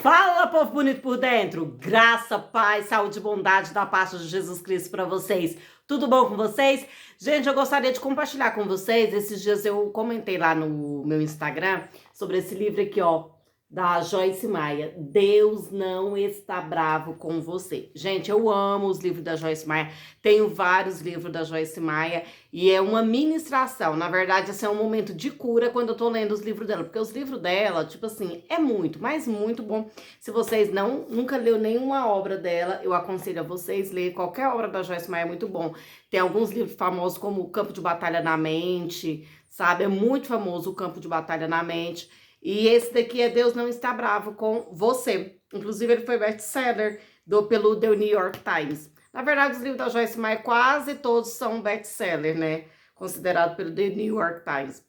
Fala, povo bonito por dentro! Graça, paz, saúde e bondade da parte de Jesus Cristo para vocês. Tudo bom com vocês? Gente, eu gostaria de compartilhar com vocês. Esses dias eu comentei lá no meu Instagram sobre esse livro aqui, ó, da Joyce Meyer. Deus não está bravo com você. Gente, eu amo os livros da Joyce Meyer. Tenho vários livros da Joyce Meyer e é uma ministração. Na verdade, esse é um momento de cura quando eu tô lendo os livros dela, porque os livros dela, tipo assim, é muito, mas muito bom. Se vocês nunca leu nenhuma obra dela, eu aconselho a vocês lerem qualquer obra da Joyce Meyer, é muito bom. Tem alguns livros famosos como O Campo de Batalha na Mente, sabe? É muito famoso O Campo de Batalha na Mente. E esse daqui é Deus Não Está Bravo com Você. Inclusive, ele foi best-seller pelo The New York Times. Na verdade, os livros da Joyce Meyer quase todos são best-seller, né? Considerado pelo The New York Times.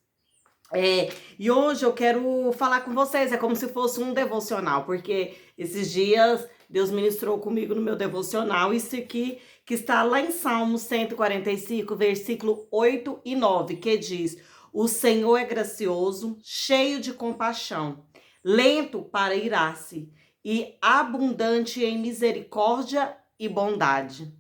E hoje eu quero falar com vocês, é como se fosse um devocional, porque esses dias Deus ministrou comigo no meu devocional, isso aqui que está lá em Salmos 145, versículo 8 e 9, que diz: O Senhor é gracioso, cheio de compaixão, lento para irar-se e abundante em misericórdia e bondade.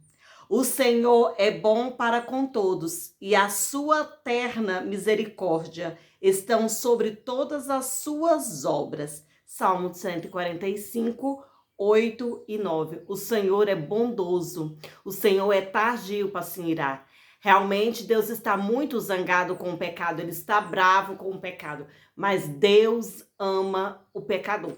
O Senhor é bom para com todos, e a sua terna misericórdia estão sobre todas as suas obras. Salmo 145, 8 e 9. O Senhor é bondoso, o Senhor é tardio para se irar. Realmente Deus está muito zangado com o pecado, ele está bravo com o pecado, mas Deus ama o pecador.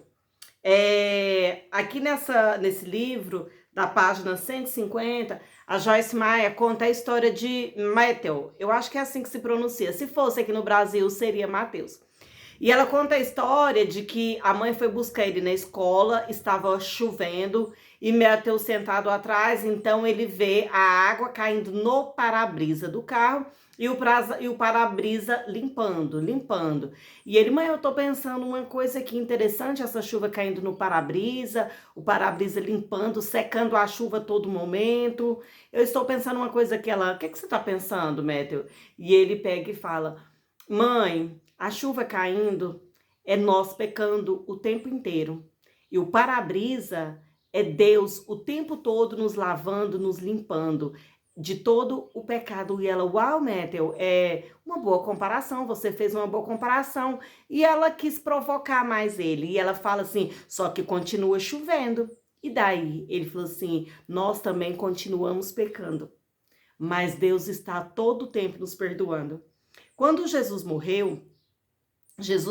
Aqui nesse livro, da página 150, a Joyce Meyer conta a história de Matthew. Eu acho que é assim que se pronuncia. Se fosse aqui no Brasil, seria Mateus. E ela conta a história de que a mãe foi buscar ele na escola, estava chovendo, e Matthew sentado atrás, então ele vê a água caindo no para-brisa do carro, e o para-brisa limpando. E ele, mãe, eu tô pensando uma coisa aqui interessante, essa chuva caindo no para-brisa, o para-brisa limpando, secando a chuva a todo momento. Eu estou pensando uma coisa que ela, o que você tá pensando, Matthew? E ele pega e fala, mãe, a chuva caindo é nós pecando o tempo inteiro. E o para-brisa é Deus o tempo todo nos lavando, nos limpando de todo o pecado. E ela, uau, Matthew, é uma boa comparação, você fez uma boa comparação. E ela quis provocar mais ele. E ela fala assim, só que continua chovendo. E daí? Ele falou assim, nós também continuamos pecando, mas Deus está todo o tempo nos perdoando. Quando Jesus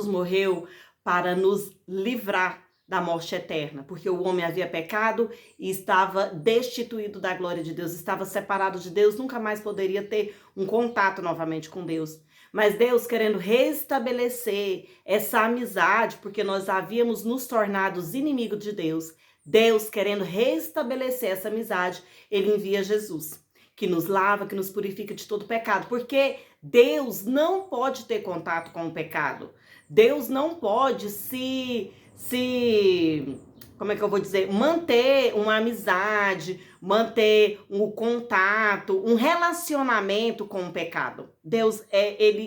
morreu para nos livrar da morte eterna, porque o homem havia pecado e estava destituído da glória de Deus, estava separado de Deus, nunca mais poderia ter um contato novamente com Deus. Mas Deus querendo restabelecer essa amizade, porque nós havíamos nos tornado inimigos de Deus, Deus querendo restabelecer essa amizade, ele envia Jesus, que nos lava, que nos purifica de todo pecado, porque Deus não pode ter contato com o pecado. Deus não pode como é que eu vou dizer, manter uma amizade, manter um contato, um relacionamento com o pecado. Deus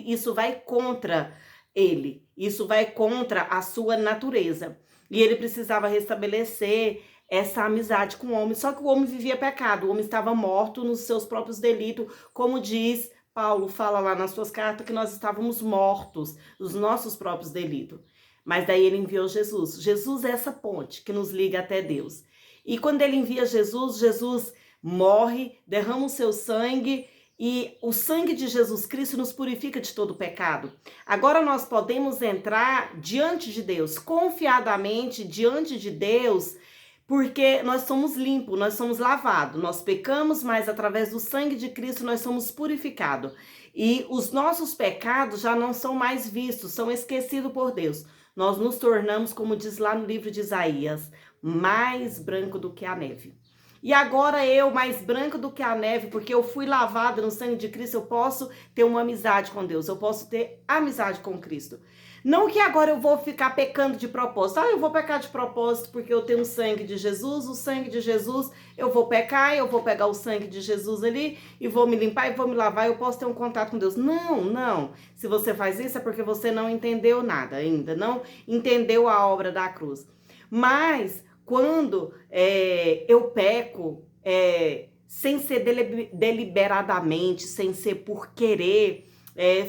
isso vai contra ele, isso vai contra a sua natureza. E ele precisava restabelecer essa amizade com o homem, só que o homem vivia pecado, o homem estava morto nos seus próprios delitos, como diz Paulo, fala lá nas suas cartas que nós estávamos mortos nos nossos próprios delitos. Mas daí ele enviou Jesus. Jesus é essa ponte que nos liga até Deus. E quando ele envia Jesus, Jesus morre, derrama o seu sangue, e o sangue de Jesus Cristo nos purifica de todo pecado. Agora nós podemos entrar diante de Deus, confiadamente diante de Deus, porque nós somos limpos, nós somos lavados, nós pecamos, mas através do sangue de Cristo nós somos purificados. E os nossos pecados já não são mais vistos, são esquecidos por Deus. Nós nos tornamos, como diz lá no livro de Isaías, mais branco do que a neve. E agora eu, mais branco do que a neve, porque eu fui lavada no sangue de Cristo, eu posso ter uma amizade com Deus, eu posso ter amizade com Cristo. Não que agora eu vou ficar pecando de propósito. Eu vou pecar de propósito porque eu tenho o sangue de Jesus, eu vou pecar, eu vou pegar o sangue de Jesus ali e vou me limpar e vou me lavar, eu posso ter um contato com Deus. Não. Se você faz isso é porque você não entendeu nada ainda, não entendeu a obra da cruz. Mas quando eu peco, sem ser deliberadamente, sem ser por querer,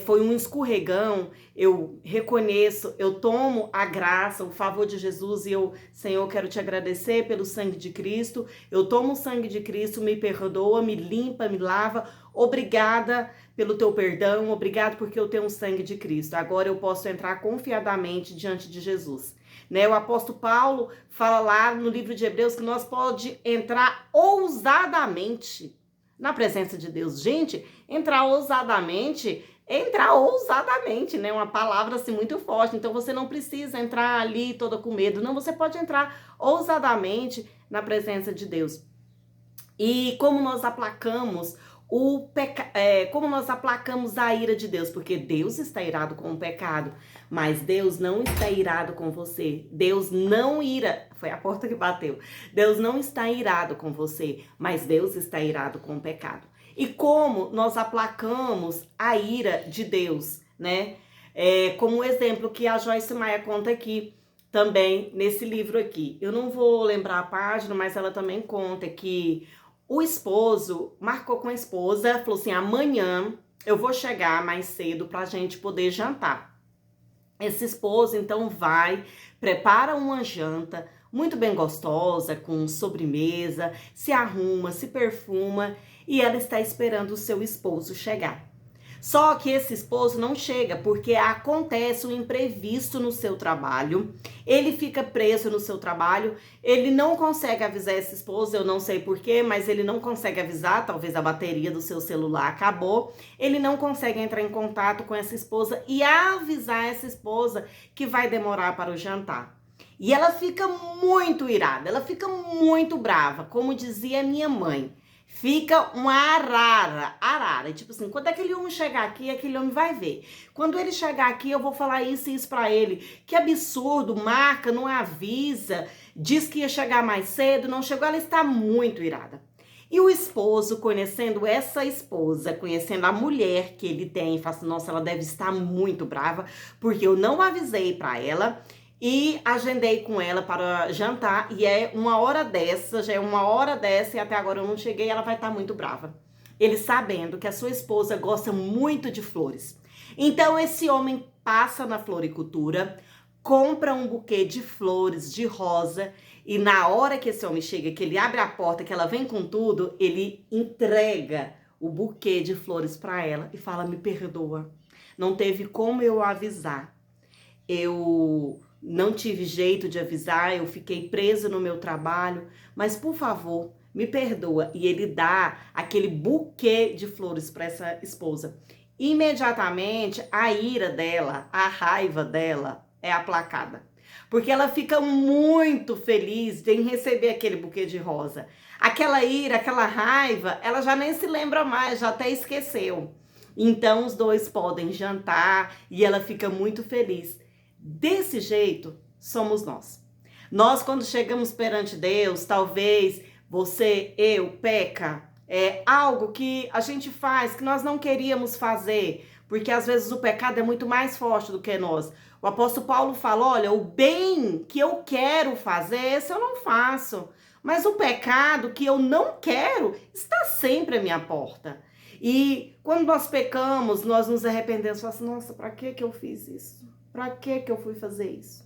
foi um escorregão, eu reconheço, eu tomo a graça, o favor de Jesus e eu, Senhor, quero te agradecer pelo sangue de Cristo, eu tomo o sangue de Cristo, me perdoa, me limpa, me lava, obrigada pelo teu perdão, obrigado porque eu tenho o sangue de Cristo, agora eu posso entrar confiadamente diante de Jesus. Né? O apóstolo Paulo fala lá no livro de Hebreus que nós podemos entrar ousadamente na presença de Deus. Gente, entrar ousadamente, né? Uma palavra assim muito forte. Então você não precisa entrar ali toda com medo. Não, você pode entrar ousadamente na presença de Deus. E como nós aplacamos como nós aplacamos a ira de Deus, porque Deus está irado com o pecado, mas Deus não está irado com você. Deus não ira, foi a porta que bateu. Deus não está irado com você, mas Deus está irado com o pecado. E como nós aplacamos a ira de Deus, né? Como o exemplo que a Joyce Meyer conta aqui, também nesse livro aqui. Eu não vou lembrar a página, mas ela também conta que o esposo marcou com a esposa, falou assim, amanhã eu vou chegar mais cedo pra gente poder jantar. Esse esposo então vai, prepara uma janta muito bem gostosa, com sobremesa, se arruma, se perfuma e ela está esperando o seu esposo chegar. Só que esse esposo não chega porque acontece um imprevisto no seu trabalho, ele fica preso no seu trabalho, ele não consegue avisar esse esposo, eu não sei porquê, mas ele não consegue avisar, talvez a bateria do seu celular acabou, ele não consegue entrar em contato com essa esposa e avisar essa esposa que vai demorar para o jantar. E ela fica muito irada, ela fica muito brava, como dizia minha mãe. Fica uma arara. Tipo assim, quando aquele homem chegar aqui, aquele homem vai ver. Quando ele chegar aqui, eu vou falar isso e isso pra ele. Que absurdo, marca, não avisa, diz que ia chegar mais cedo, não chegou, ela está muito irada. E o esposo, conhecendo essa esposa, conhecendo a mulher que ele tem, fala assim, nossa, ela deve estar muito brava, porque eu não avisei pra ela. E agendei com ela para jantar e é uma hora dessa, já é uma hora dessa e até agora eu não cheguei, ela vai estar muito brava. Ele sabendo que a sua esposa gosta muito de flores. Então esse homem passa na floricultura, compra um buquê de flores, de rosa, e na hora que esse homem chega, que ele abre a porta, que ela vem com tudo, ele entrega o buquê de flores para ela e fala, me perdoa, não teve como eu avisar. Eu não tive jeito de avisar, eu fiquei presa no meu trabalho, mas por favor, me perdoa. E ele dá aquele buquê de flores para essa esposa. Imediatamente, a ira dela, a raiva dela é aplacada. Porque ela fica muito feliz em receber aquele buquê de rosa. Aquela ira, aquela raiva, ela já nem se lembra mais, já até esqueceu. Então, os dois podem jantar e ela fica muito feliz. Desse jeito, somos nós. Nós, quando chegamos perante Deus, talvez você, eu, peca, é algo que a gente faz que nós não queríamos fazer, porque às vezes o pecado é muito mais forte do que nós. O apóstolo Paulo fala, olha, o bem que eu quero fazer, esse eu não faço. Mas o pecado que eu não quero está sempre à minha porta. E quando nós pecamos, nós nos arrependemos, falamos assim, nossa, para que eu fiz isso? Para que eu fui fazer isso?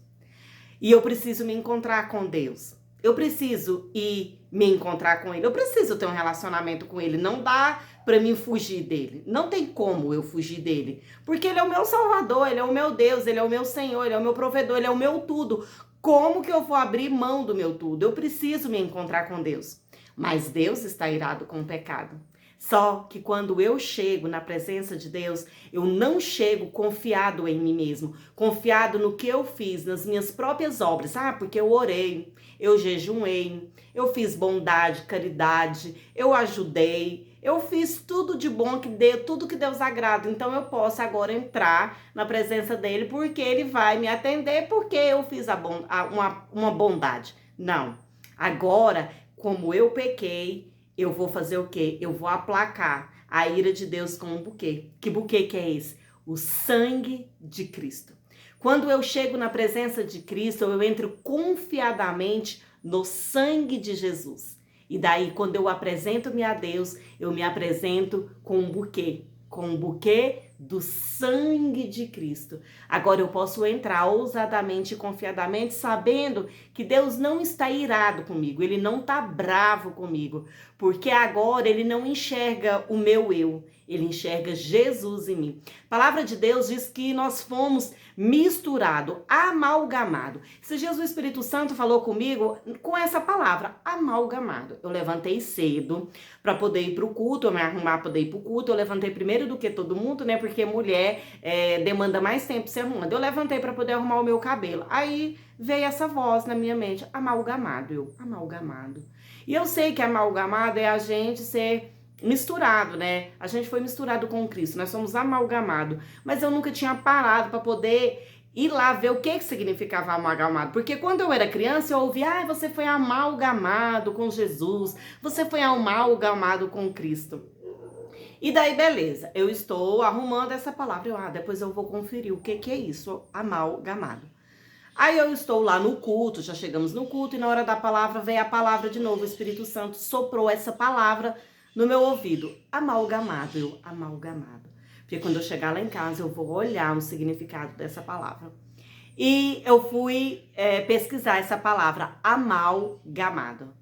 E eu preciso me encontrar com Deus. Eu preciso ir me encontrar com Ele. Eu preciso ter um relacionamento com Ele. Não dá para mim fugir dele. Não tem como eu fugir dele. Porque Ele é o meu Salvador, Ele é o meu Deus, Ele é o meu Senhor, Ele é o meu provedor, Ele é o meu tudo. Como que eu vou abrir mão do meu tudo? Eu preciso me encontrar com Deus. Mas Deus está irado com o pecado. Só que quando eu chego na presença de Deus, eu não chego confiado em mim mesmo, confiado no que eu fiz, nas minhas próprias obras. Ah, porque eu orei, eu jejuei, eu fiz bondade, caridade, eu ajudei, eu fiz tudo de bom que deu, tudo que Deus agrada. Então eu posso agora entrar na presença dele porque ele vai me atender porque eu fiz uma bondade. Não. Agora, como eu pequei, eu vou fazer o quê? Eu vou aplacar a ira de Deus com um buquê. Que buquê que é esse? O sangue de Cristo. Quando eu chego na presença de Cristo, eu entro confiadamente no sangue de Jesus. E daí, quando eu apresento-me a Deus, eu me apresento com um buquê do sangue de Cristo. Agora eu posso entrar ousadamente e confiadamente, sabendo que Deus não está irado comigo, Ele não está bravo comigo, porque agora Ele não enxerga o meu eu, Ele enxerga Jesus em mim. A palavra de Deus diz que nós fomos misturados, amalgamados. Esse dias o Espírito Santo falou comigo com essa palavra, amalgamado. Eu levantei cedo para poder ir para o culto, eu me arrumar para poder ir para o culto. Eu levantei primeiro do que todo mundo, né? Porque mulher demanda mais tempo se arrumando. Eu levantei para poder arrumar o meu cabelo. Aí veio essa voz na minha mente, amalgamado. Amalgamado. E eu sei que amalgamado é a gente ser misturado, né? A gente foi misturado com Cristo, nós somos amalgamados. Mas eu nunca tinha parado para poder ir lá ver o que significava amalgamado. Porque quando eu era criança, eu ouvia, você foi amalgamado com Jesus, você foi amalgamado com Cristo. E daí, beleza, eu estou arrumando essa palavra. Depois eu vou conferir o que é isso, amalgamado. Aí eu estou lá no culto, já chegamos no culto, e na hora da palavra veio a palavra de novo. O Espírito Santo soprou essa palavra no meu ouvido, amalgamado. Porque quando eu chegar lá em casa, eu vou olhar o significado dessa palavra. E eu fui pesquisar essa palavra, amalgamado.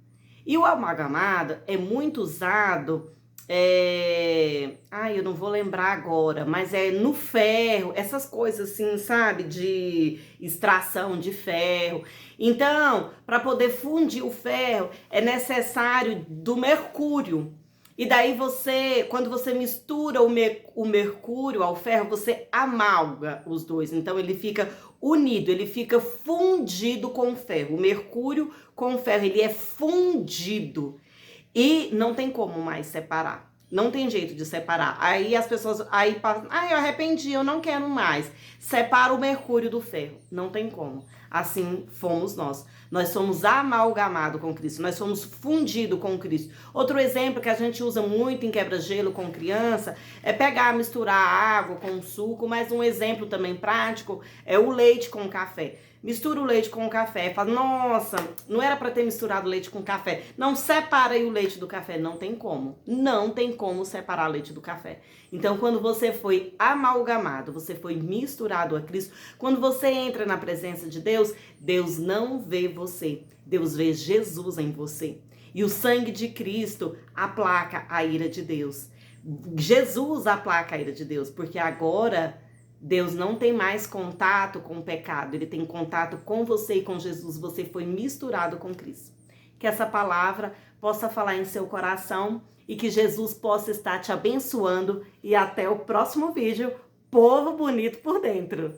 E o amalgamado é muito usado, eu não vou lembrar agora, mas é no ferro, essas coisas assim, sabe? De extração de ferro. Então, para poder fundir o ferro, é necessário do mercúrio. E daí quando você mistura o mercúrio ao ferro, você amalga os dois. Então ele fica unido, ele fica fundido com o ferro. O mercúrio com o ferro, ele é fundido. E não tem como mais separar. Não tem jeito de separar. Aí as pessoas, eu arrependi, eu não quero mais. Separa o mercúrio do ferro. Não tem como. Assim fomos nós. Nós somos amalgamados com Cristo. Nós somos fundidos com Cristo. Outro exemplo que a gente usa muito em quebra-gelo com criança é pegar, misturar água com suco. Mas um exemplo também prático é o leite com café. Mistura o leite com o café. Fala, nossa, não era para ter misturado leite com café. Não, separa aí o leite do café. Não tem como. Não tem como separar o leite do café. Então, quando você foi amalgamado, você foi misturado a Cristo, quando você entra na presença de Deus, Deus não vê você. Deus vê Jesus em você. E o sangue de Cristo aplaca a ira de Deus. Jesus aplaca a ira de Deus, porque agora Deus não tem mais contato com o pecado, Ele tem contato com você e com Jesus, você foi misturado com Cristo. Que essa palavra possa falar em seu coração e que Jesus possa estar te abençoando e até o próximo vídeo, povo bonito por dentro.